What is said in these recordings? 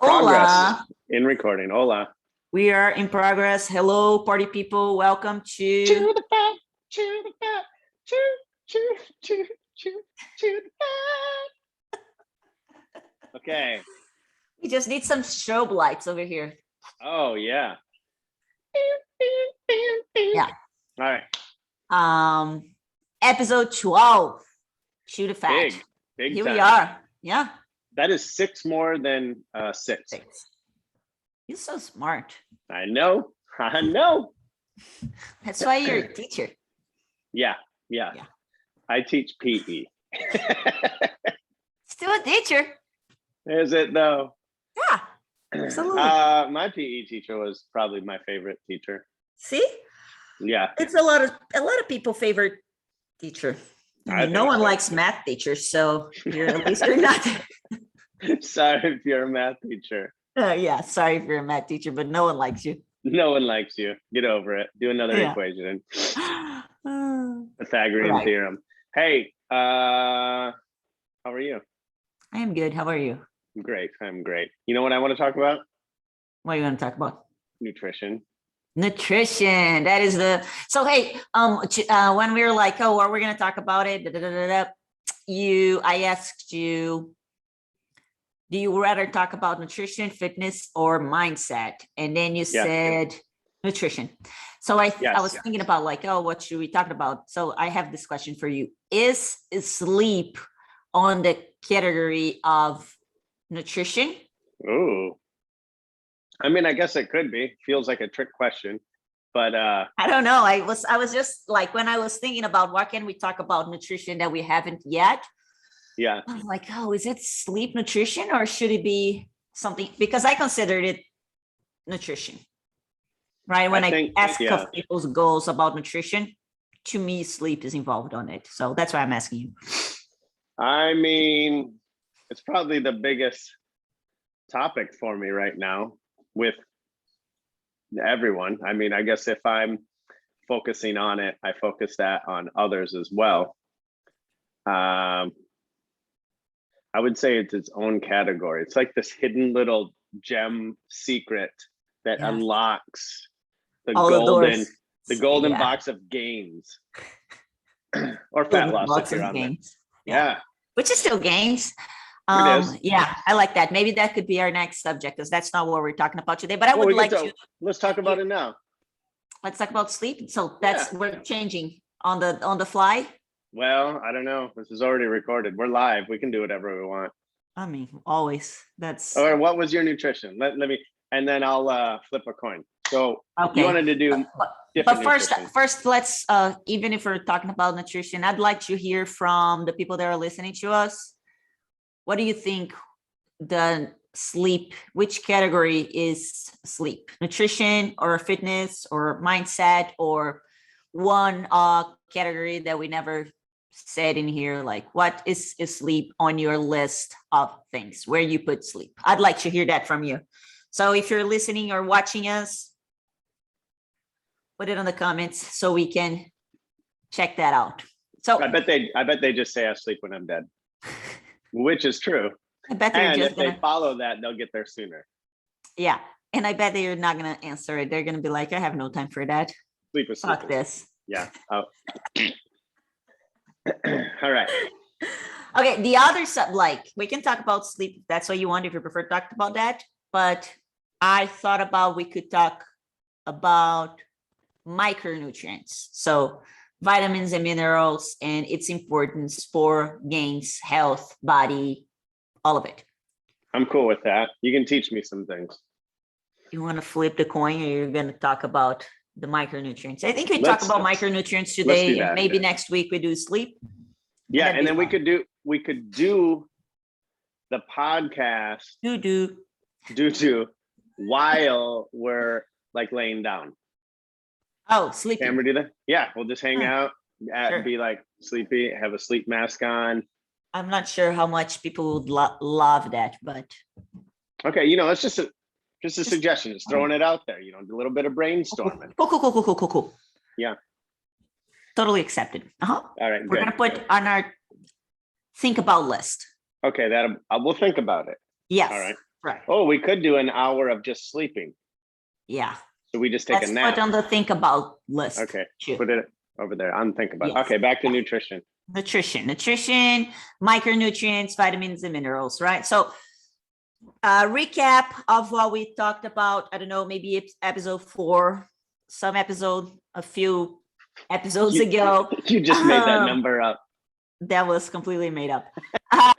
Progress Hola. in recording. Hola. We are in progress. Hello, party people. Welcome to Chew the fat, chew the fat, chew the fat. Okay. We just need some strobe lights over here. Oh, yeah. Yeah. All right. Episode 12. Chew the fat. Big Here time. we are. Yeah. That is 6 more than 6. You're so smart. I know. That's why you're a teacher. Yeah. I teach PE. Still a teacher. Is it though? Yeah. Absolutely. My PE teacher was probably my favorite teacher. See? Yeah. It's a lot of people favorite teacher. I mean, no one likes math teachers, so at least you're not. Sorry if you're a math teacher. Yeah, sorry if you're a math teacher, but no one likes you. No one likes you. Get over it. Do another equation. Pythagorean theorem. Hey, how are you? I am good. How are you? Great. I'm great. You know what I want to talk about? What are you going to talk about? Nutrition. That is so hey, when we were like, oh, are we going to talk about it? I asked you, do you rather talk about nutrition, fitness, or mindset? And then you said nutrition. So I was thinking about like, oh, what should we talk about? So I have this question for you. Is sleep on the category of nutrition? Ooh. I mean, I guess it could be. Feels like a trick question, but I don't know. I was just like, when I was thinking about what can we talk about nutrition that we haven't yet. Yeah. I was like, oh, is it sleep nutrition or should it be something? Because I considered it nutrition, right? When I ask of people's goals about nutrition, to me, sleep is involved on it. So that's why I'm asking you. I mean, it's probably the biggest topic for me right now with everyone. I mean, I guess if I'm focusing on it, I focus that on others as well. I would say it's its own category. It's like this hidden little gem secret that unlocks the golden box of gains or fat loss if you're on gains. Yeah. Which is still gains. Yeah, I like that. Maybe that could be our next subject because that's not what we're talking about today. But I would like to. Let's talk about it now. Let's talk about sleep. So we're changing on the fly. Well, I don't know. This is already recorded. We're live. We can do whatever we want. I mean, always. That's. All right. What was your nutrition? Let me, and then I'll flip a coin. So you wanted to do. But first, let's. Even if we're talking about nutrition, I'd like to hear from the people that are listening to us. What do you think the sleep, which category is sleep? Nutrition or fitness or mindset or one category that we never said in here, like what is sleep on your list of things, where you put sleep? I'd like to hear that from you. So if you're listening or watching us, put it in the comments so we can check that out. So I bet they just say I sleep when I'm dead. Which is true. I bet if they follow that, they'll get there sooner. Yeah. And I bet they're not going to answer it. They're going to be like, I have no time for that. Sleep is Fuck this. Yeah. Oh. All right. Okay. The other stuff, like we can talk about sleep. If that's what you want, if you prefer to talk about that. But I thought about we could talk about micronutrients. So vitamins and minerals and its importance for gains, health, body, all of it. I'm cool with that. You can teach me some things. You want to flip the coin or you're going to talk about the micronutrients? I think we talk about micronutrients today and maybe next week we do sleep. Yeah, and then we could do the podcast while we're like laying down. Oh, sleeping. Can we do that? Yeah, we'll just hang out, be like sleepy, have a sleep mask on. I'm not sure how much people would love that, but okay, it's just a suggestion. Just throwing it out there. A little bit of brainstorming. Cool. Yeah, totally accepted. All right, we're gonna put on our think about list. Okay, we'll think about it. Yes. All right. Right. Oh, we could do an hour of just sleeping. Yeah. So we just take Let's a nap. put on the think about list. Okay, too. put it over there. I'm thinking about. Yes. Okay, back to nutrition. Nutrition, micronutrients, vitamins, and minerals, right? So recap of what we talked about. I don't know, maybe it's episode 4, a few episodes ago. You just made that number up. That was completely made up. I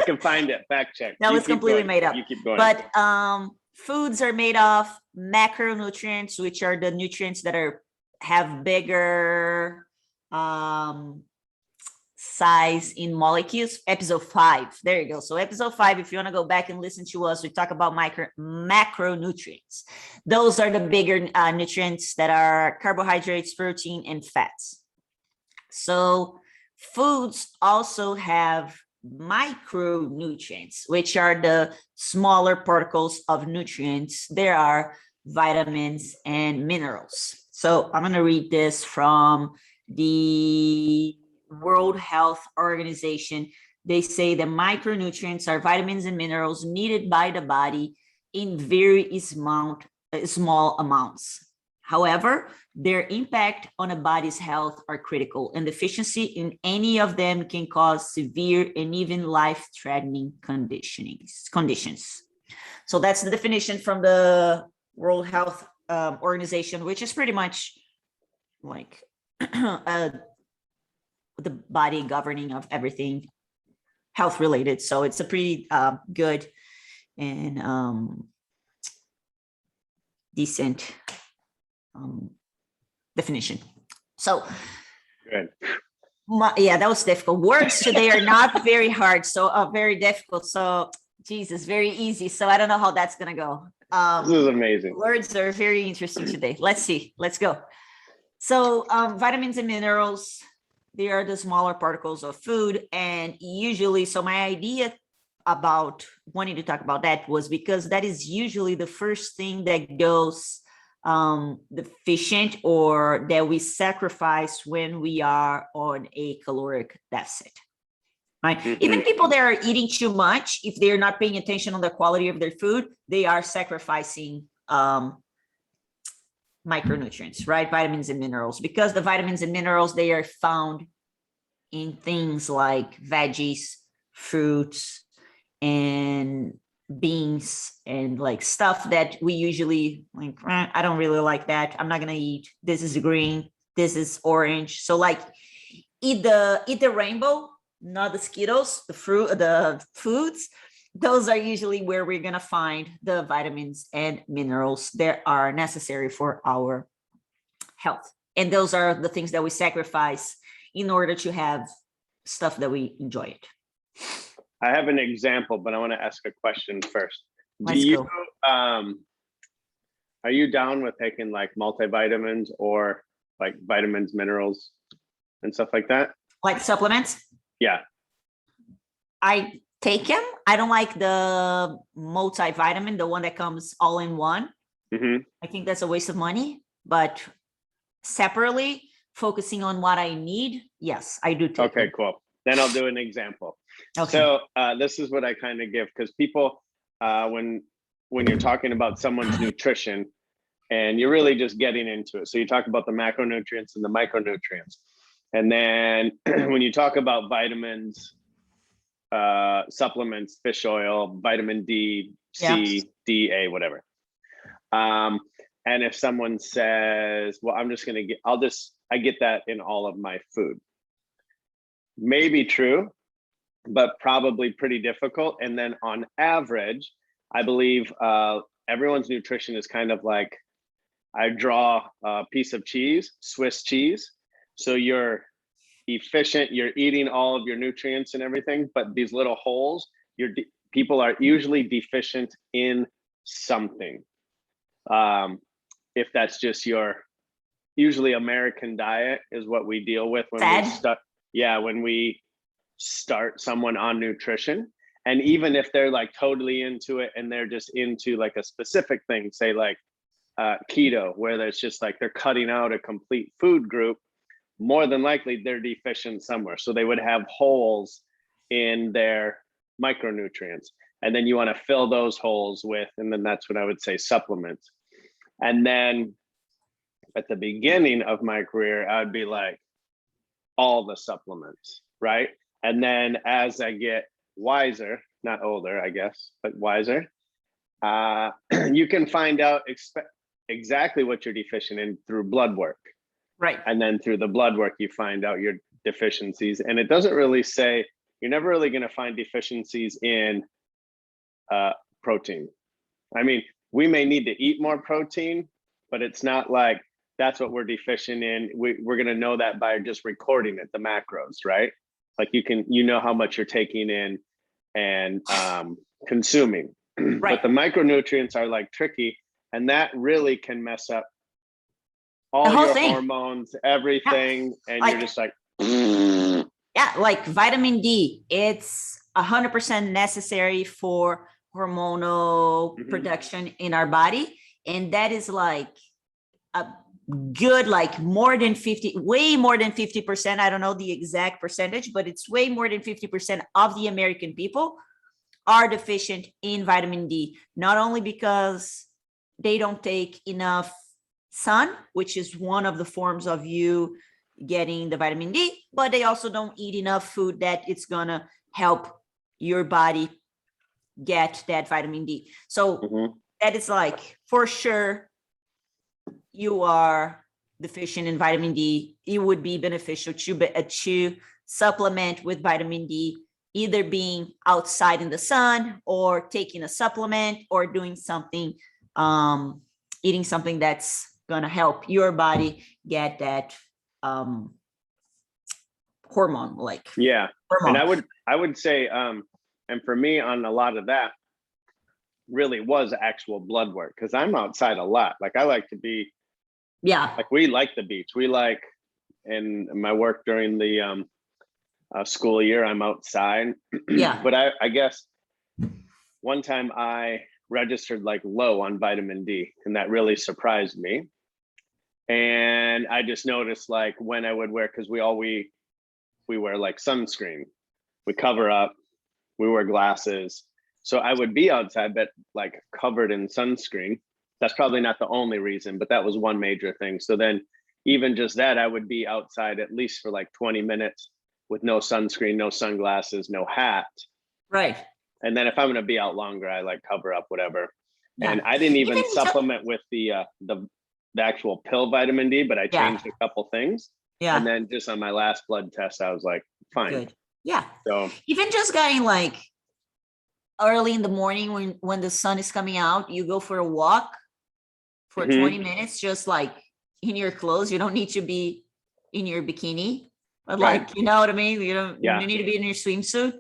can find it. Fact check. That was completely made up. You keep going. But foods are made of macronutrients, which are the nutrients that have bigger size in molecules. Episode 5. There you go. So episode 5, if you want to go back and listen to us, we talk about macronutrients. Those are the bigger nutrients that are carbohydrates, protein, and fats. So foods also have micronutrients, which are the smaller particles of nutrients. There are vitamins and minerals. So I'm going to read this from the World Health Organization. They say that micronutrients are vitamins and minerals needed by the body in very small amounts. However, their impact on a body's health are critical, and deficiency in any of them can cause severe and even life-threatening conditions. So that's the definition from the World Health Organization, which is pretty much like the body governing of everything health related. So it's a pretty good and decent definition. So good. Yeah, that was difficult. Words today are not very hard, so very difficult. So Jesus, very easy. So I don't know how that's gonna go. This is amazing. Words are very interesting today. Let's see. Let's go. So vitamins and minerals, they are the smaller particles of food, and usually, so my idea about wanting to talk about that was because that is usually the first thing that goes deficient or that we sacrifice when we are on a caloric deficit, right? Mm-hmm. Even people that are eating too much, if they're not paying attention on the quality of their food, they are sacrificing micronutrients, right? Vitamins and minerals, because the vitamins and minerals, they are found in things like veggies, fruits, and beans, and like stuff that we usually like, I don't really like that. I'm not gonna eat. This is green, this is orange. So like eat the rainbow, not the Skittles, the foods. Those are usually where we're gonna find the vitamins and minerals that are necessary for our health. And those are the things that we sacrifice in order to have stuff that we enjoy it. I have an example, but I want to ask a question first. Let's go. Are you down with taking like multivitamins or like vitamins, minerals, and stuff like that? Like supplements? Yeah. I take them. I don't like the multivitamin, the one that comes all in one. Mm-hmm. I think that's a waste of money, but separately, focusing on what I need, yes, I do take them. Cool. Then I'll do an example. Okay. So this is what I kind of give, because people, when you're talking about someone's nutrition and you're really just getting into it. So you talk about the macronutrients and the micronutrients. And then when you talk about vitamins, supplements, fish oil, vitamin D, C, DA, whatever. And if someone says, well, I'm just going to I get that in all of my food. Maybe true, but probably pretty difficult. And then on average, I believe everyone's nutrition is kind of like, I draw a piece of cheese, Swiss cheese. So you're efficient, you're eating all of your nutrients and everything, but these little holes, people are usually deficient in something. If that's just your usually American diet is what we deal with when when we start someone on nutrition. And even if they're like totally into it and they're just into like a specific thing, say like keto, where there's just like they're cutting out a complete food group, more than likely they're deficient somewhere. So they would have holes in their micronutrients. And then you want to fill those holes with, and then that's what I would say, supplements. And then at the beginning of my career, I'd be like, all the supplements, right? And then as I get wiser, not older, I guess, but wiser, you can find out exactly what you're deficient in through blood work. Right. And then through the blood work, you find out your deficiencies. And it doesn't really say, you're never really going to find deficiencies in protein. I mean, we may need to eat more protein, but it's not like that's what we're deficient in. We're going to know that by just recording it, the macros, right? Like you know how much you're taking in and consuming. Right. But the micronutrients are like tricky, and that really can mess up all your hormones, everything. Yeah. And you're just like, yeah, like vitamin D, it's 100% necessary for hormonal production in our body. And that is like a good, like more than 50, way more than 50%. I don't know the exact percentage, but it's way more than 50% of the American people are deficient in vitamin D, not only because they don't take enough sun, which is one of the forms of you getting the vitamin D, but they also don't eat enough food that it's gonna help your body get that vitamin D. So that is like, for sure, you are deficient in vitamin D. It would be beneficial to supplement with vitamin D, either being outside in the sun or taking a supplement or doing something, eating something that's gonna help your body get that hormone, like hormone. And I would say and for me, on a lot of that really was actual blood work, because I'm outside a lot. Like I like to be, like we like the beach, we like, in my work during the school year, I'm outside. But I guess one time I registered like low on vitamin D, and that really surprised me. And I just noticed, like, when I would wear, because we wear like sunscreen, we cover up, we wear glasses. So I would be outside, but like covered in sunscreen. That's probably not the only reason, but that was one major thing. So then even just that, I would be outside at least for like 20 minutes with no sunscreen, no sunglasses, no hat. Right. And then if I'm going to be out longer, I like cover up, whatever. And I didn't even supplement with the actual pill vitamin D, but I changed a couple things. And then just on my last blood test, I was like, fine. Good. Yeah. So even just going like early in the morning when the sun is coming out, you go for a walk for 20 minutes, just like in your clothes. You don't need to be in your bikini, but like, you know what I mean? You don't you need to be in your swimsuit.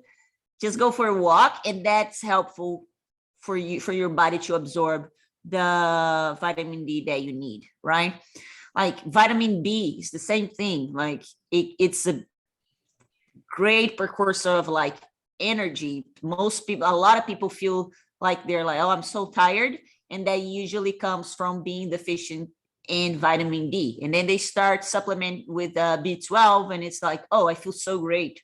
Just go for a walk, and that's helpful for you, for your body to absorb the vitamin D that you need, right? Like vitamin B is the same thing. Like it's a great precursor of like energy. Most people, a lot of people feel like they're like, oh, I'm so tired. And that usually comes from being deficient in vitamin D. And then they start supplement with B12, and it's like, oh, I feel so great.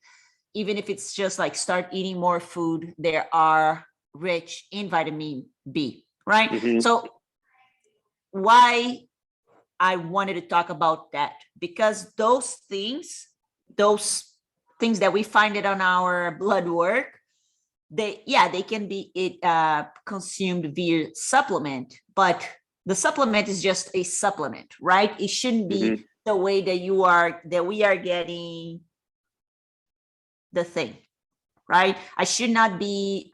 Even if it's just like start eating more food that are rich in vitamin B, right? So why I wanted to talk about that, because those things that we find it on our blood work, they can be consumed via supplement, but the supplement is just a supplement, right? It shouldn't be the way that we are getting the thing, right? I should not be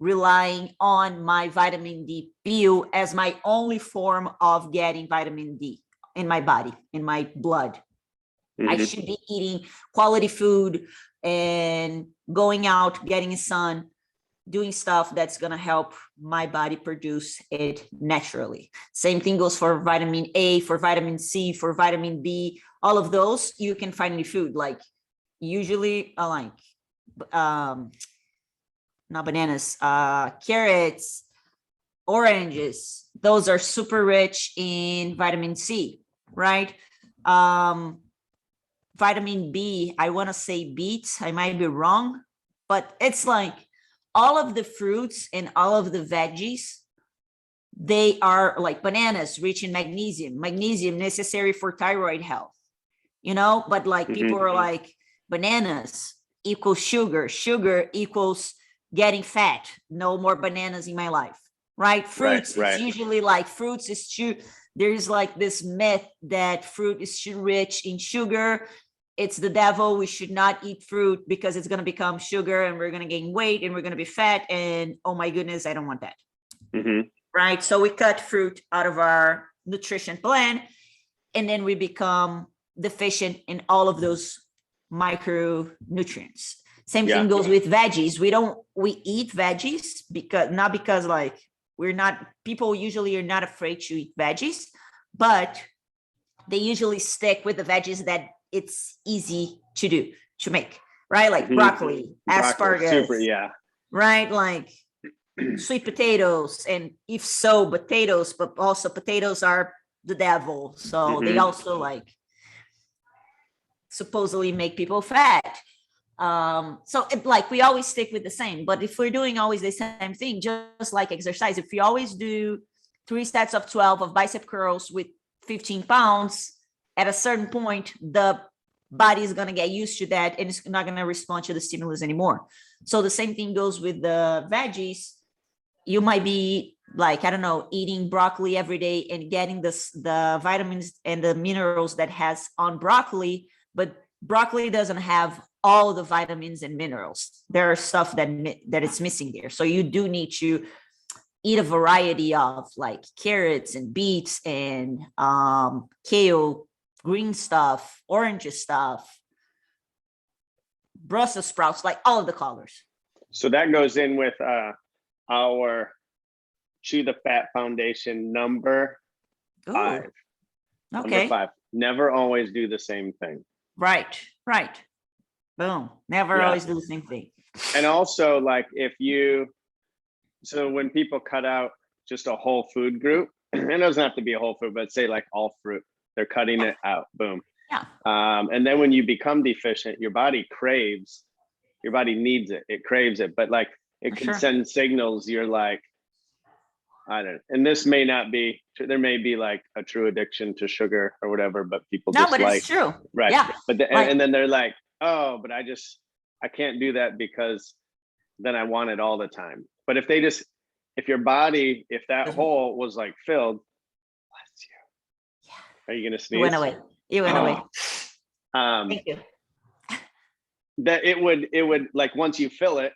relying on my vitamin D pill as my only form of getting vitamin D in my body, in my blood. I should be eating quality food and going out, getting sun, doing stuff that's going to help my body produce it naturally. Same thing goes for vitamin A, for vitamin C, for vitamin B. All of those you can find in food. Like usually like not bananas, carrots, oranges. Those are super rich in vitamin C, right? Vitamin B, I want to say beets. I might be wrong, but it's like all of the fruits and all of the veggies, they are like bananas rich in magnesium, magnesium necessary for thyroid health, you know, but like people are like bananas equals sugar, sugar equals getting fat, no more bananas in my life, right? Fruits, it's usually like fruits is too, there's like this myth that fruit is too rich in sugar. It's the devil. We should not eat fruit because it's going to become sugar and we're going to gain weight and we're going to be fat. And oh my goodness, I don't want that. Right. So we cut fruit out of our nutrition plan and then we become deficient in all of those micronutrients. Same thing goes with veggies. We eat veggies not because like people usually are not afraid to eat veggies, but they usually stick with the veggies that it's easy to make, right? Like broccoli, asparagus, right? Like sweet potatoes, and if so, potatoes, but also potatoes are the devil. So they also like supposedly make people fat. So like we always stick with the same, but if we're doing always the same thing, just like exercise, if we always do 3 sets of 12 of bicep curls with 15 pounds, at a certain point, the body is going to get used to that and it's not going to respond to the stimulus anymore. So the same thing goes with the veggies. You might be like, I don't know, eating broccoli every day and getting the vitamins and the minerals that has on broccoli, but broccoli doesn't have all the vitamins and minerals. There are stuff that it's missing there. So you do need to eat a variety of like carrots and beets and kale, green stuff, orange stuff, Brussels sprouts, like all of the colors. So that goes in with our Chew the Fat Foundation number 5. Okay. Number 5. Never always do the same thing. Right. Boom. Never always do the same thing. And also, like so when people cut out just a whole food group, it doesn't have to be a whole food, but say like all fruit, they're cutting it out. Boom. Yeah. And then when you become deficient, your body needs it. It craves it, but like it can send signals. You're like, I don't know. And this may not be, there may be like a true addiction to sugar or whatever, but people just like, it's true. Right. Yeah. But and then they're like, oh, but I can't do that because then I want it all the time. But if your body, if that hole was like filled, bless you. Yeah. Are you going to sneeze? You went away. Thank you. That it would like, once you fill it,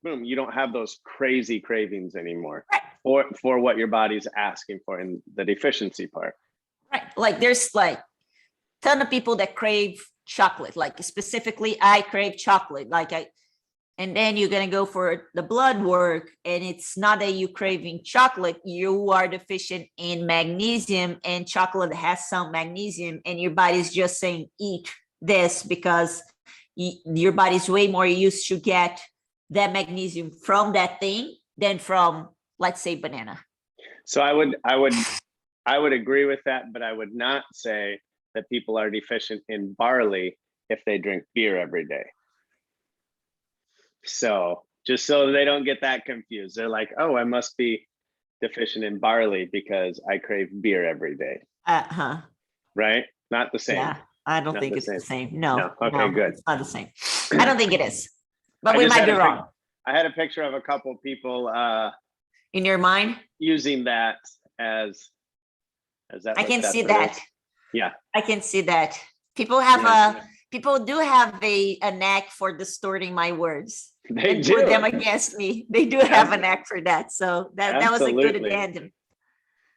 boom, you don't have those crazy cravings anymore for what your body's asking for in the deficiency part. Right. Like there's like a ton of people that crave chocolate, like specifically I crave chocolate. And then you're going to go for the blood work and it's not that you craving chocolate, you are deficient in magnesium and chocolate has some magnesium and your body's just saying, eat this because your body's way more used to get that magnesium from that thing than from, let's say, banana. So I would agree with that, but I would not say that people are deficient in barley if they drink beer every day. So just so they don't get that confused, they're like, oh, I must be deficient in barley because I crave beer every day. Right? Not the same. Yeah, I don't think it's the same. No. Okay, good. It's not the same. I don't think it is, but we might be wrong. I had a picture of a couple people in your mind using that as that. I can see that. Yeah, I can see that. People have people do have a knack for distorting my words. They do. Put them against me. They do have a knack for that. So that was a good addendum.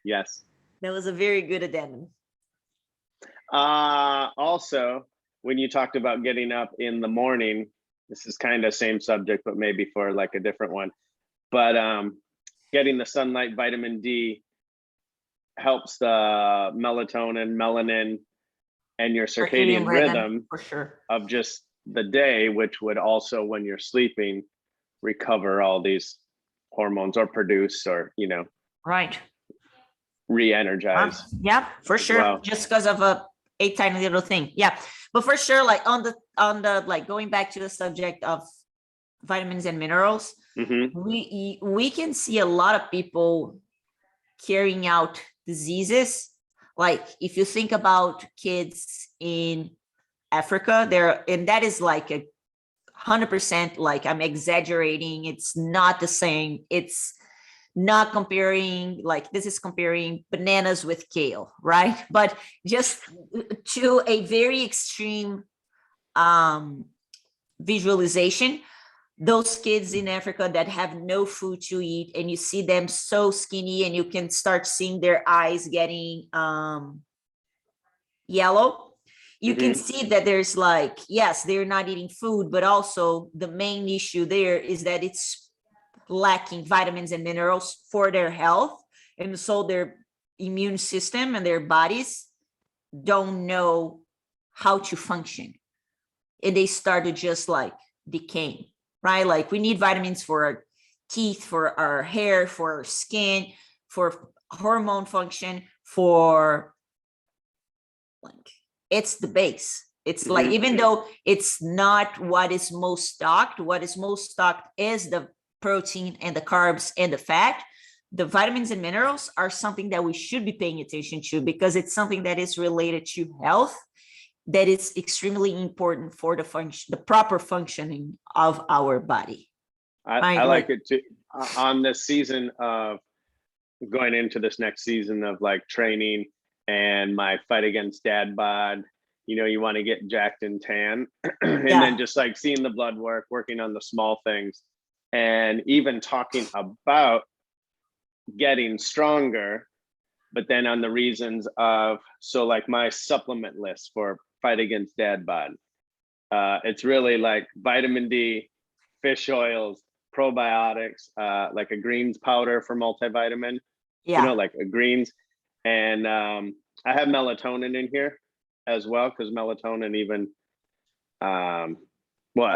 Yes. That was a very good addendum. Also, when you talked about getting up in the morning, this is kind of same subject, but maybe for like a different one. But getting the sunlight, vitamin D helps the melatonin, melanin, and your circadian rhythm for sure of just the day, which would also, when you're sleeping, recover all these hormones or produce or, right, re-energize. Yeah, for sure. Well. Just because of a tiny little thing. Yeah. But for sure, like on the like going back to the subject of vitamins and minerals, we can see a lot of people carrying out diseases. Like if you think about kids in Africa, and that is like 100%, like I'm exaggerating. It's not the same. It's not comparing, like this is comparing bananas with kale, right? But just to a very extreme visualization, those kids in Africa that have no food to eat, and you see them so skinny, and you can start seeing their eyes getting yellow. You can see that there's like, yes, they're not eating food, but also the main issue there is that it's lacking vitamins and minerals for their health. And so their immune system and their bodies don't know how to function. And they start to just like decaying, right? Like we need vitamins for our teeth, for our hair, for our skin, for hormone function, for like, it's the base. It's like, even though it's not what is most stocked is the protein and the carbs and the fat. The vitamins and minerals are something that we should be paying attention to, because it's something that is related to health, that is extremely important for the proper functioning of our body. I like it too. On this season of going into this next season of like training and my fight against dad bod, you know, you want to get jacked and tan, and then just like seeing the blood work, working on the small things, and even talking about getting stronger, but then on the reasons of, so like my supplement list for fight against dad bod, it's really like vitamin D, fish oils, probiotics, like a greens powder for multivitamin, you know, like a greens. And I have melatonin in here as well, because melatonin even, well,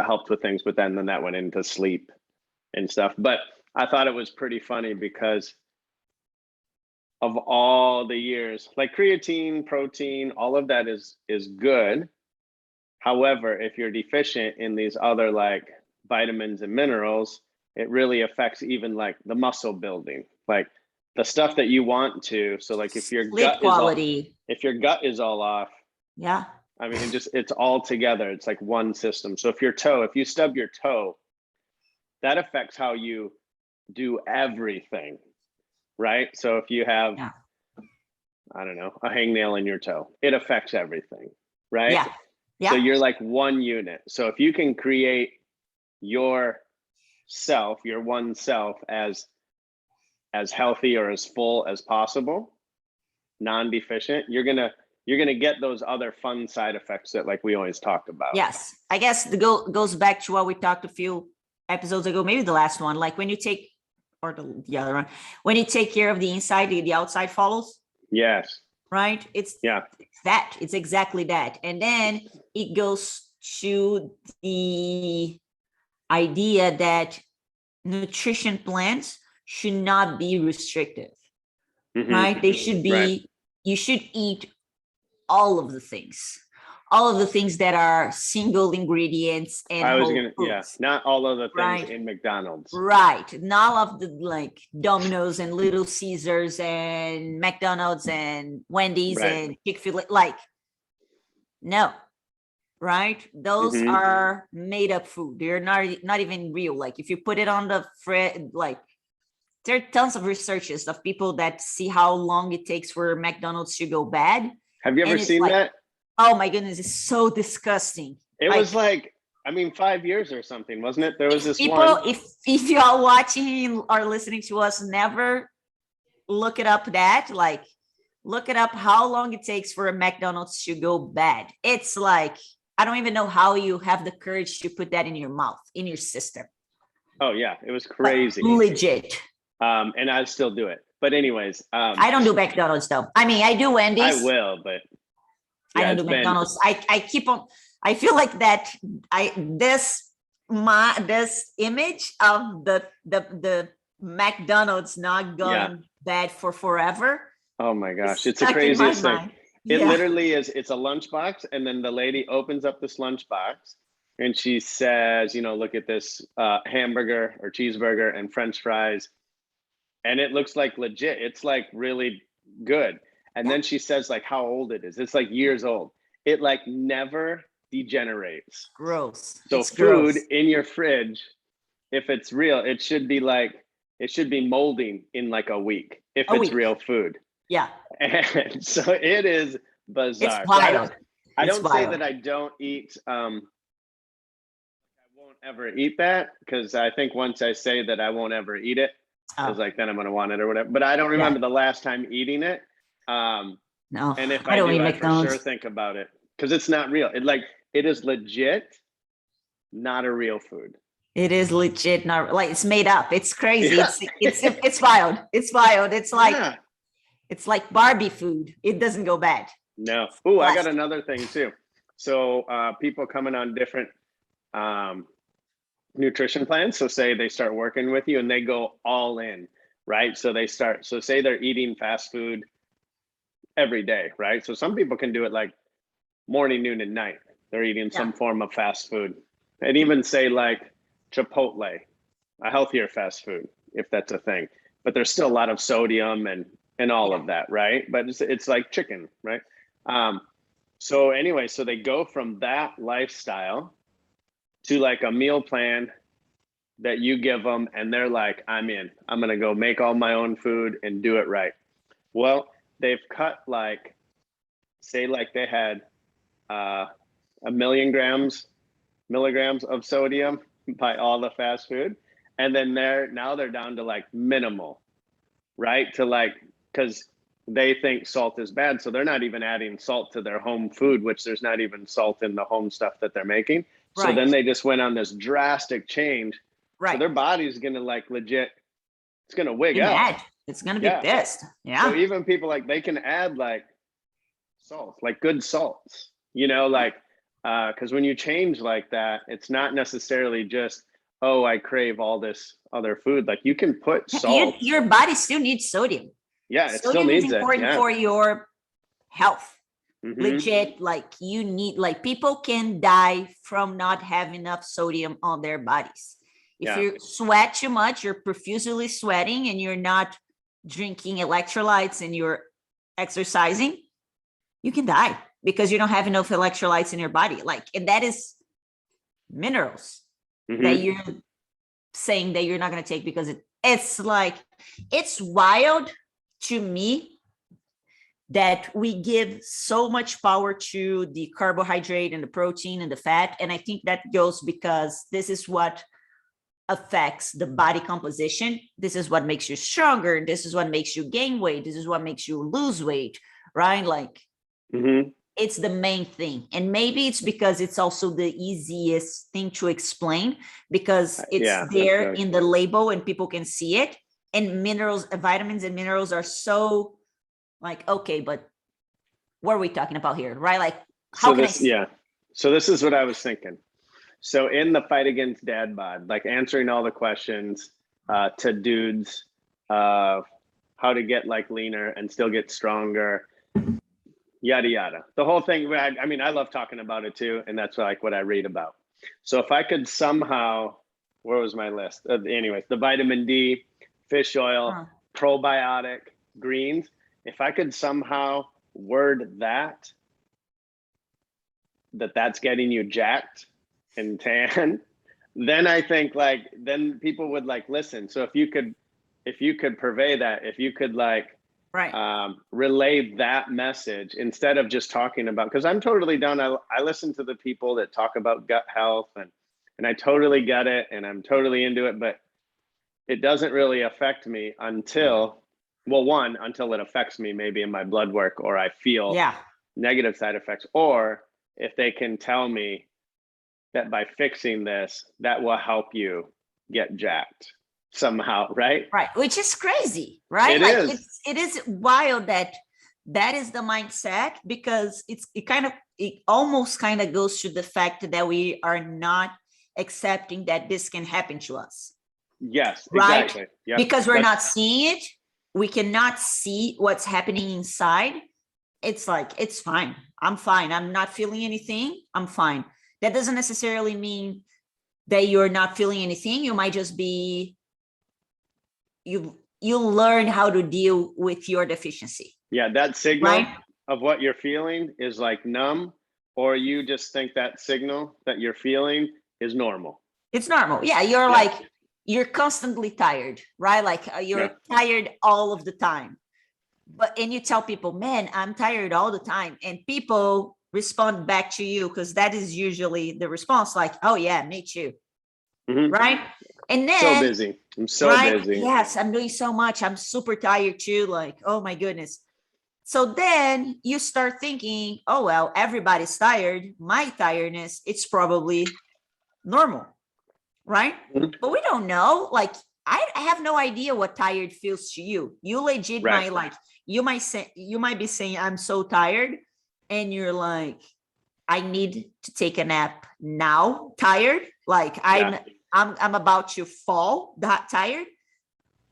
it helped with things, but then that went into sleep and stuff. But I thought it was pretty funny because of all the years, like creatine, protein, all of that is good. However, if you're deficient in these other like vitamins and minerals, it really affects even like the muscle building, like the stuff that you want to. So like if your gut is all off, I mean, it's all together. It's like one system. So if you stub your toe, that affects how you do everything, right? So if you have, I don't know, a hangnail in your toe, it affects everything, right? So you're like one unit. So if you can create your one self as healthy or as full as possible, non-deficient, you're gonna get those other fun side effects that like we always talk about. Yes, I guess the goes back to what we talked a few episodes ago, maybe the last one, like when you take, or the other one, when you take care of the inside, the outside follows. Yes. Right? It's exactly that. And then it goes to the idea that nutrition plans should not be restrictive, right? They should be, you should eat all of the things that are single ingredients and not all of the things in McDonald's, right? Not of the like Domino's and Little Caesars and McDonald's and Wendy's and Chick-fil-A, like, no, right? Those are made up food. They're not even real. Like if you put it on the like there are tons of researches of people that see how long it takes for McDonald's to go bad. Have you ever seen that? Oh my goodness, it's so disgusting. It was like, I mean, 5 years or something, wasn't it? There was this people, one. If you are watching or listening to us, never look it up look it up how long it takes for a McDonald's to go bad. It's like, I don't even know how you have the courage to put that in your mouth, in your system. Oh yeah, it was crazy. Legit. And I still do it. But anyways. I don't do McDonald's though. I mean, I do Wendy's. I will, but. I don't do McDonald's. I keep on, I feel like that this image of the McDonald's not going bad for forever. Oh my gosh, it's the craziest thing. It literally is, it's a lunchbox, and then the lady opens up this lunchbox and she says, you know, look at this hamburger or cheeseburger and French fries, and it looks like legit. It's like really good. And then she says like how old it is. It's like years old. It like never degenerates. Gross. So It's food gross. in your fridge, if it's real, it should be molding in like a week if it's real food. Yeah. And so it is bizarre. It's wild. I don't say that I don't eat. I won't ever eat that, because I think once I say that I won't ever eat it, it's like then I'm gonna want it or whatever. But I don't remember the last time eating it. No, and if I don't eat I McDonald's. for sure think about it, because it's not real. It is legit, not a real food. It is legit, not like it's made up. It's crazy. Yeah. It's wild. It's wild. It's like it's like Barbie food. It doesn't go bad. No. Oh, I got another thing too. So people coming on different nutrition plans. So say they start working with you and they go all in, right? So say they're eating fast food every day, right? So some people can do it like morning, noon, and night. They're eating some form of fast food. And even say like Chipotle, a healthier fast food, if that's a thing. But there's still a lot of sodium and all of that, right? But it's like chicken, right? So anyway, so they go from that lifestyle to like a meal plan that you give them, and they're like, I'm in. I'm gonna go make all my own food and do it right. Well, they've cut like, say like they had 1,000,000 milligrams of sodium by all the fast food, and then they're down to like minimal, right? To like, because they think salt is bad, so they're not even adding salt to their home food, which there's not even salt in the home stuff that they're making. So then they just went on this drastic change. So their body's gonna like legit, it's gonna wig out. It's gonna be pissed. Yeah. So even people like, they can add like salt, like good salts, you know, like because when you change like that, it's not necessarily just, oh, I crave all this other food. Like you can put salt. Your body still needs sodium. Yeah, it still needs it. Sodium is important for your health. Legit, like you need, like people can die from not having enough sodium on their bodies. If you sweat too much, you're profusely sweating and you're not drinking electrolytes and you're exercising, you can die because you don't have enough electrolytes in your body. Like, and that is minerals that you're saying that you're not going to take, because it's like, it's wild to me that we give so much power to the carbohydrate and the protein and the fat. And I think that goes because this is what affects the body composition. This is what makes you stronger. This is what makes you gain weight. This is what makes you lose weight, right? Like it's the main thing. And maybe it's because it's also the easiest thing to explain, because it's there in the label and people can see it. And minerals, vitamins and minerals are so like, okay, but what are we talking about here, right? Like, how can I? So this is what I was thinking. So in the fight against dad bod, like answering all the questions to dudes, how to get like leaner and still get stronger, yada, yada. The whole thing, I mean, I love talking about it too. And that's like what I read about. So if I could somehow, where was my list? Anyways, the vitamin D, fish oil, probiotic, greens. If I could somehow word that's getting you jacked and tan, then I think like, then people would like listen. So if you could purvey that, if you could like relay that message instead of just talking about, because I'm totally down. I listen to the people that talk about gut health and I totally get it and I'm totally into it, but it doesn't really affect me until it affects me maybe in my blood work, or I feel negative side effects, or if they can tell me that by fixing this, that will help you get jacked somehow, right? Right, which is crazy, right? It is wild that is the mindset, because it almost kind of goes to the fact that we are not accepting that this can happen to us. Yes, right? Exactly. Yep. Because we're not seeing it. We cannot see what's happening inside. It's like, it's fine. I'm fine. I'm not feeling anything. I'm fine. That doesn't necessarily mean that you're not feeling anything. You might just be, you learn how to deal with your deficiency. Yeah, that signal right? of what you're feeling is like numb, or you just think that signal that you're feeling is normal. It's normal. Yeah, you're like, you're constantly tired, right? Like you're tired all of the time. And you tell people, man, I'm tired all the time. And people respond back to you, because that is usually the response, like, oh yeah, me too. Right? And then so busy. I'm so busy. Yes, I'm doing so much. I'm super tired too. Like, oh my goodness. So then you start thinking, oh, well, everybody's tired. My tiredness, it's probably normal. Right? But we don't know. Like, I have no idea what tired feels to you. You legit might, like, you might be saying, I'm so tired. And you're like, I need to take a nap now, tired. Like I'm about to fall, that tired.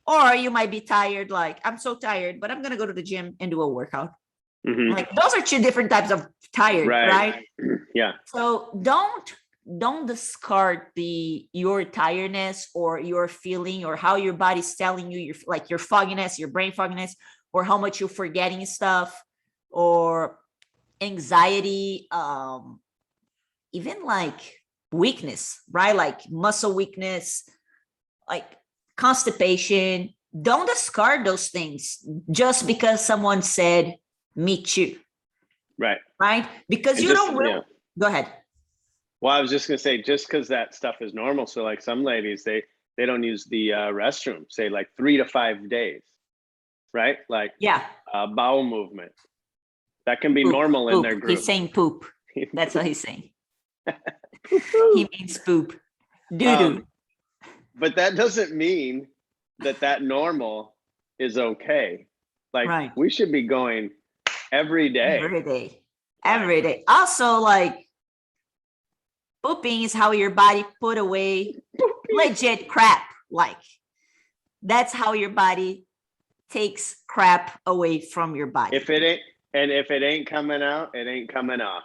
Or you might be tired, like, I'm so tired, but I'm going to go to the gym and do a workout. Like, those are two different types of tired, right? Yeah. So don't discard your tiredness or your feeling or how your body's telling you, your fogginess, your brain fogginess, or how much you're forgetting stuff, or anxiety, even like weakness, right? Like muscle weakness, like constipation. Don't discard those things just because someone said me too. Right? Because you don't really. Go ahead. Well, I was just gonna say, just because that stuff is normal. So like some ladies, they don't use the restroom, say like 3 to 5 days, right? Like bowel movement. That can be normal in their group. He's saying poop. That's what he's saying. He means poop. Doo-doo. But that doesn't mean that normal is okay. Like we should be going every day. Every day. Also, like, pooping is how your body put away legit crap. Like, that's how your body takes crap away from your body. If it ain't coming out, it ain't coming off.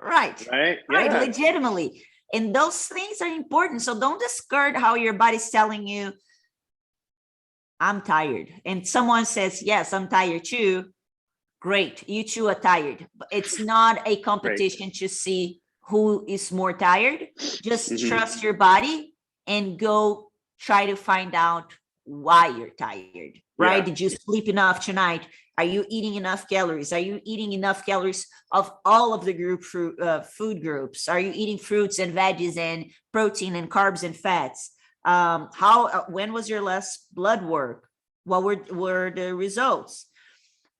Right. Legitimately. And those things are important. So don't discard how your body's telling you, I'm tired. And someone says, yes, I'm tired too. Great. You two are tired. But it's not a competition to see who is more tired. Just trust your body and go try to find out why you're tired, right? Did you sleep enough tonight? Are you eating enough calories? Are you eating enough calories of all of the food groups? Are you eating fruits and veggies and protein and carbs and fats? When was your last blood work? What were the results?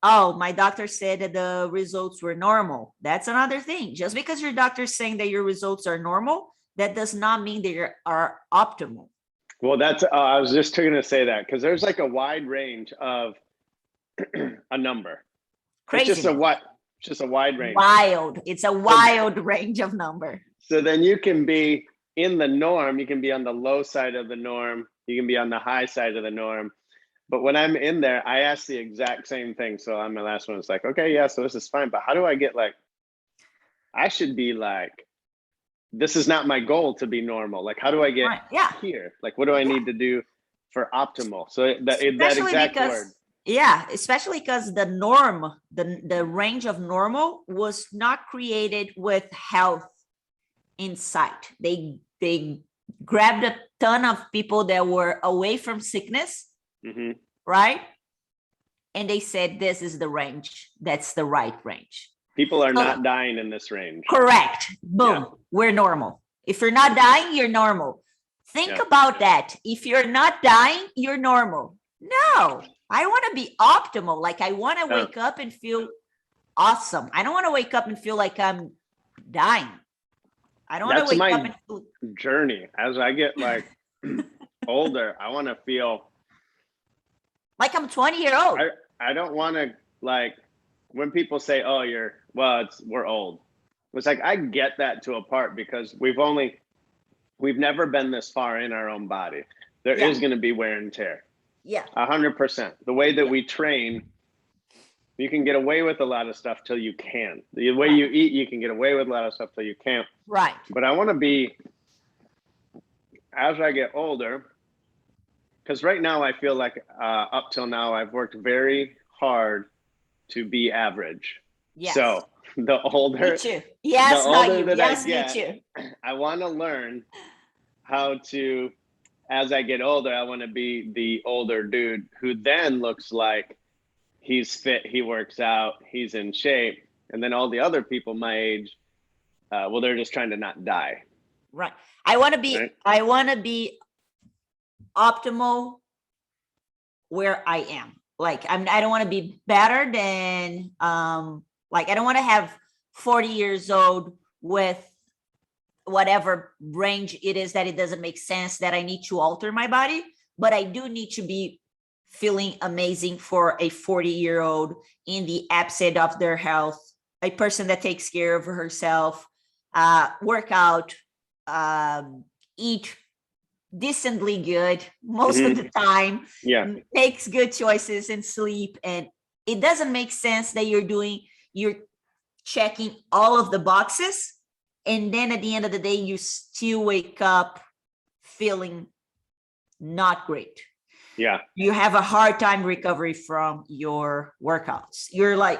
Oh, my doctor said that the results were normal. That's another thing. Just because your doctor is saying that your results are normal, that does not mean they are optimal. Well, I was just going to say that, because there's like a wide range of a number. Crazy. It's just a wide range. It's a wild range of number. So then you can be in the norm. You can be on the low side of the norm. You can be on the high side of the norm. But when I'm in there, I ask the exact same thing. So on my last one, it's like, okay, yeah, so this is fine. But how do I get, like, I should be like, this is not my goal to be normal. Like, how do I get here? Like, what do I need to do for optimal? So that exact word. Yeah, especially because the norm, the range of normal was not created with health in sight. They grabbed a ton of people that were away from sickness, right? And they said, this is the range. That's the right range. People are not dying in this range. Correct. Boom. We're normal. If you're not dying, you're normal. Think about that. If you're not dying, you're normal. No, I want to be optimal. Like, I want to wake up and feel awesome. I don't want to wake up and feel like I'm dying. I don't want to wake up and feel journey. As I get like older, I want to feel like I'm 20-year-old. I don't want to, like, when people say, oh, we're old. It's like, I get that to a part, because we've never been this far in our own body. There is going to be wear and tear. 100%. The way that we train You can get away with a lot of stuff till you can. The way you eat, you can get away with a lot of stuff till you can't. Right. But I want to be, as I get older, because right now I feel like up till now I've worked very hard to be average. Yes. So the older, me too. Yes, the not older you. that Yes, I get, me too. I want to learn how to, as I get older, I want to be the older dude who then looks like he's fit, he works out, he's in shape. And then all the other people my age, well, they're just trying to not die. Right. I want to be optimal where I am. Like I don't want to be better than like I don't want to have 40 years old with whatever range it is that it doesn't make sense that I need to alter my body, but I do need to be feeling amazing for a 40-year-old in the absence of their health, a person that takes care of herself, work out, eat decently good most of the time, makes good choices and sleep. And it doesn't make sense that you're checking all of the boxes, and then at the end of the day you still wake up feeling not great. You have a hard time recovery from your workouts. You're like,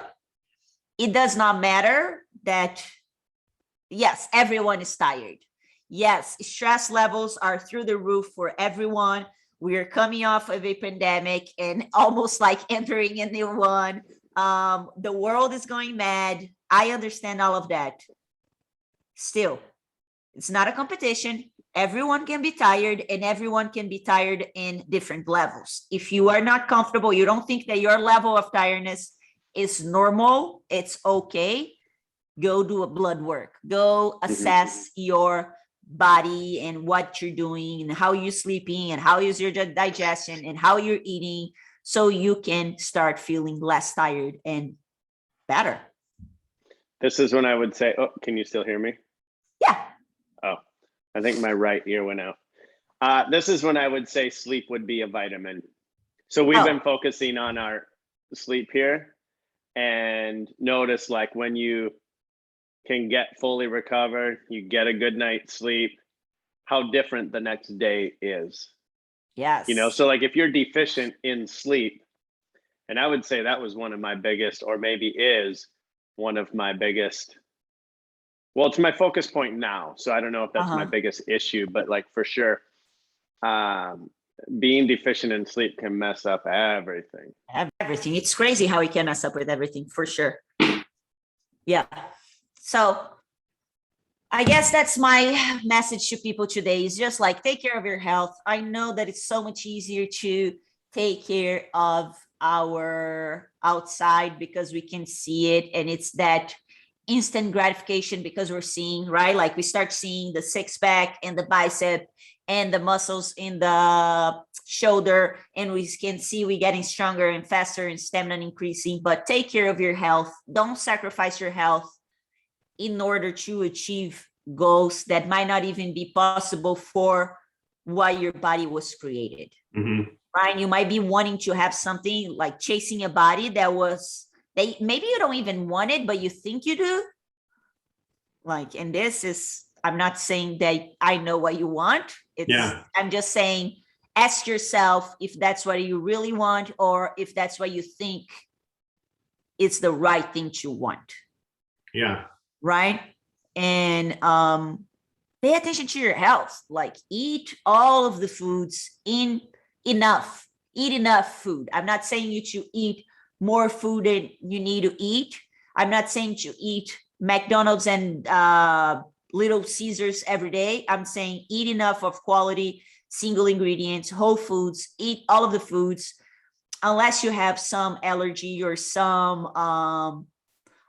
it does not matter that, yes, everyone is tired. Yes, stress levels are through the roof for everyone. We are coming off of a pandemic and almost like entering a new one. The world is going mad. I understand all of that. Still, it's not a competition. Everyone can be tired, and everyone can be tired in different levels. If you are not comfortable, you don't think that your level of tiredness is normal, it's okay. Go do a blood work. Go assess your body and what you're doing and how you're sleeping and how is your digestion and how you're eating, so you can start feeling less tired and better. This is when I would say, oh, can you still hear me? Yeah. Oh, I think my right ear went out. This is when I would say sleep would be a vitamin. So we've been focusing on our sleep here, and notice like when you can get fully recovered, you get a good night's sleep, how different the next day is. Yes. You know, so like if you're deficient in sleep, and I would say that was one of my biggest, or maybe is one of my biggest, well, it's my focus point now. So I don't know if that's my biggest issue, but like for sure, being deficient in sleep can mess up everything. Everything. It's crazy how it can mess up with everything, for sure. Yeah. So I guess that's my message to people today, is just like, take care of your health. I know that it's so much easier to take care of our outside because we can see it, and it's that instant gratification because we're seeing, right? Like we start seeing the six pack and the bicep and the muscles in the shoulder, and we can see we getting stronger and faster and stamina increasing. But take care of your health. Don't sacrifice your health in order to achieve goals that might not even be possible for why your body was created. Right? You might be wanting to have something like chasing a body that maybe you don't even want it, but you think you do. Like, and this is, I'm not saying that I know what you want. I'm just saying, ask yourself if that's what you really want, or if that's what you think it's the right thing to want. Yeah. Right. And pay attention to your health. Like, eat all of the foods eat enough food. I'm not saying you to eat more food than you need to eat. I'm not saying to eat McDonald's and Little Caesars every day. I'm saying eat enough of quality, single ingredients, whole foods, eat all of the foods, unless you have some allergy or some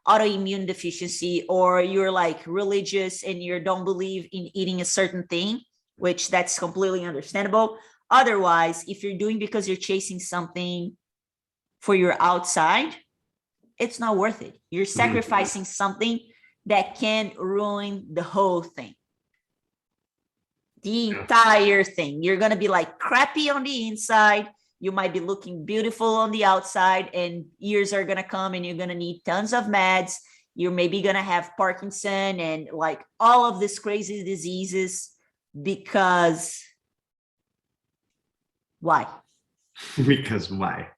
autoimmune deficiency, or you're like religious and you don't believe in eating a certain thing, which that's completely understandable. Otherwise, if you're doing because you're chasing something for your outside, it's not worth it. You're sacrificing something that can ruin the whole thing. The entire thing. You're going to be like crappy on the inside. You might be looking beautiful on the outside, and years are going to come and you're going to need tons of meds. You're maybe going to have Parkinson and like all of these crazy diseases because why? Because why?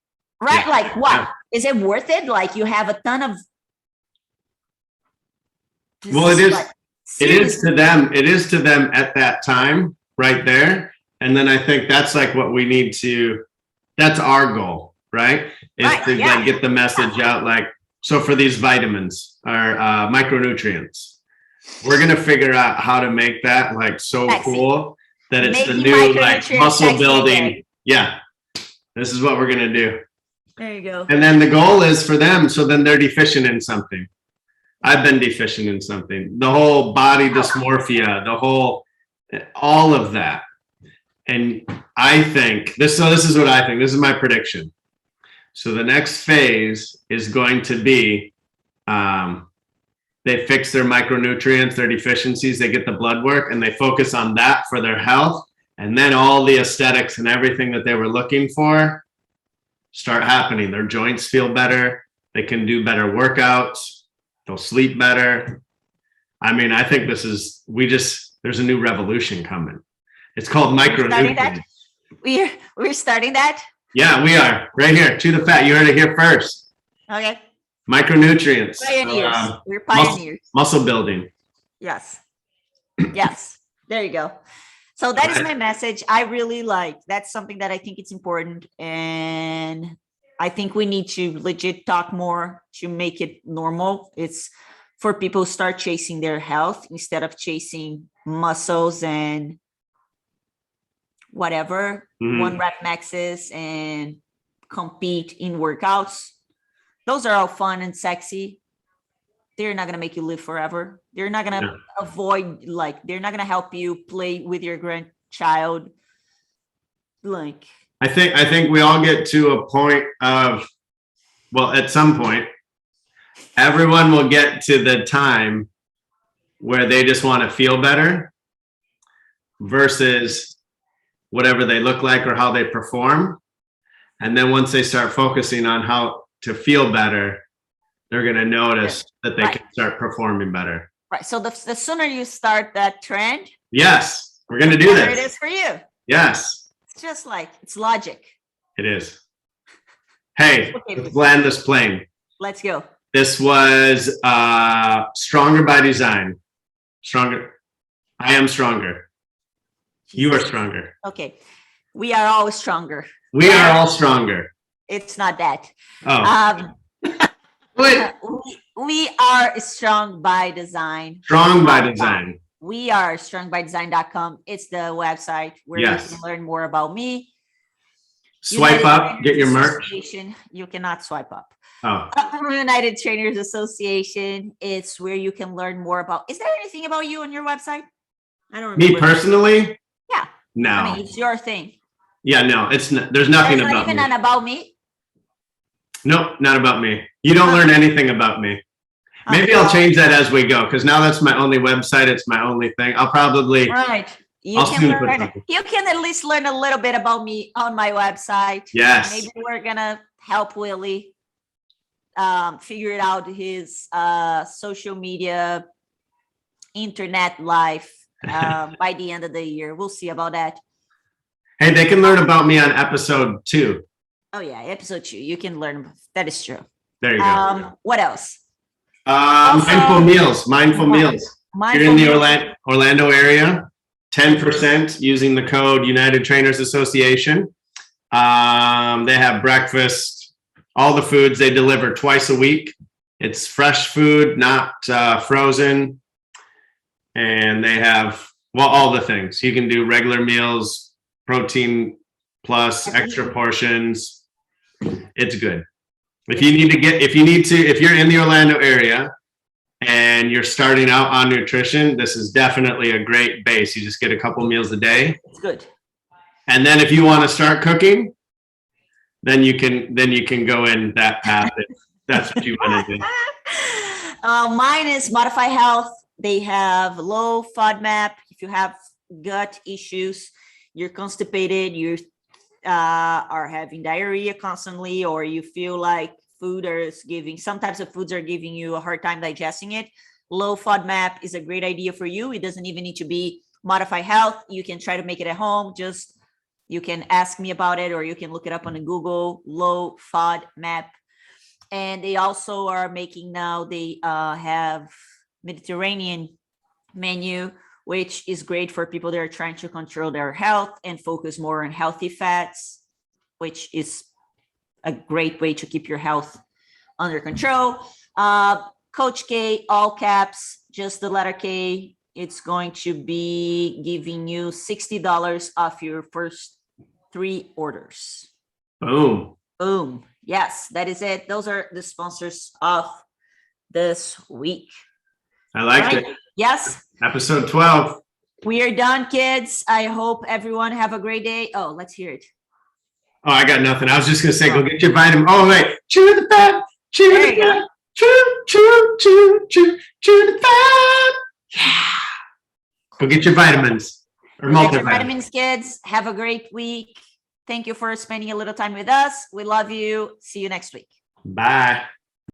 Right? Yeah. Like what? Yeah. Is it worth it? Like you have a ton of. Well, it is. Like, it is to them. It is to them at that time, right there. And then I think that's like what we need to. That's our goal, right? Is Right, to yeah. like get the message out. Like, so for these vitamins or micronutrients, we're gonna figure out how to make that like so Sexy. cool that it's the Making new like micronutrients muscle sexy building. again. Yeah, this is what we're gonna do. There you go. And then the goal is for them, so then they're deficient in something. I've been deficient in something. The whole body dysmorphia, the whole, all of that. And I think this. So this is what I think. This is my prediction. So the next phase is going to be, they fix their micronutrients, their deficiencies. They get the blood work, and they focus on that for their health. And then all the aesthetics and everything that they were looking for start happening. Their joints feel better. They can do better workouts. They'll sleep better. I mean, I think this is, there's a new revolution coming. It's called micronutrients. We're starting that? Yeah, we are. Right here. Chew the fat. You heard it here first. Okay. Micronutrients. Pioneers. We're pioneers. Muscle building. Yes. Yes. There you go. So that is my message. I really like, that's something that I think it's important. And I think we need to legit talk more to make it normal. It's for people to start chasing their health instead of chasing muscles and whatever, 1 rep maxes and compete in workouts. Those are all fun and sexy. They're not going to make you live forever. They're not going to avoid, like, they're not going to help you play with your grandchild. Like, I think we all get to a point of, well, at some point, everyone will get to the time where they just want to feel better versus whatever they look like or how they perform. And then once they start focusing on how to feel better, they're going to notice that they can start performing better. Right. So the sooner you start that trend. Yes, we're going to do this. It is for you. Yes. It's just like, it's logic. It is. Hey, let's land this plane. Let's go. This was Stronger by Design. Stronger. I am stronger. You are stronger. Okay. We are all stronger. We are all stronger. It's not that. Oh. Wait. We are strong by design. Strong by Design. We are strongbydesign.com. It's the website where you can learn more about me. Swipe up, get your merch. You cannot swipe up. Oh. United Trainers Association. It's where you can learn more about. Is there anything about you on your website? I don't remember. Me personally? Yeah. No. I mean, it's your thing. Yeah, no, it's not, there's nothing There's about not even me. an about me. Nope, not about me. You don't learn anything about me. Maybe I'll change that as we go, because now that's my only website. It's my only thing. I'll probably. Right. You can at least learn a little bit about me on my website. Yes. Maybe we're gonna help Willie figure out his social media, internet life by the end of the year. We'll see about that. Hey, they can learn about me on episode 2. Oh yeah, episode 2. You can learn. That is true. There you go. What else? Mindful meals. Mindful meals. If you're in the Orlando area, 10% using the code United Trainers Association. They have breakfast, all the foods they deliver twice a week. It's fresh food, not frozen. And they have, well, all the things. You can do regular meals, protein plus, extra portions. It's good. If you're in the Orlando area and you're starting out on nutrition, this is definitely a great base. You just get a couple meals a day. It's good. And then if you want to start cooking, then you can go in that path if that's what you want to do. Mine is Modify Health. They have low FODMAP. If you have gut issues, you're constipated, you're are having diarrhea constantly, or you feel like some types of foods are giving you a hard time digesting it, low FODMAP is a great idea for you. It doesn't even need to be Modify Health. You can try to make it at home. You can ask me about it, or you can look it up on Google, low FODMAP. And they also are making now, they have Mediterranean menu, which is great for people that are trying to control their health and focus more on healthy fats, which is a great way to keep your health under control. Coach K, all caps, just the letter K. It's going to be giving you $60 off your first 3 orders. Boom. Boom. Yes, that is it. Those are the sponsors of this week. I liked it. Yes. Episode 12. We are done, kids. I hope everyone have a great day. Oh, let's hear it. Oh, I got nothing. I was just going to say, go get your vitamin. Oh, wait. Chew the fat. Chew the fat. Chew, chew, chew, chew, chew the fat. Yeah. Go get your vitamins. Or multivitamins. Vitamins, kids. Have a great week. Thank you for spending a little time with us. We love you. See you next week. Bye.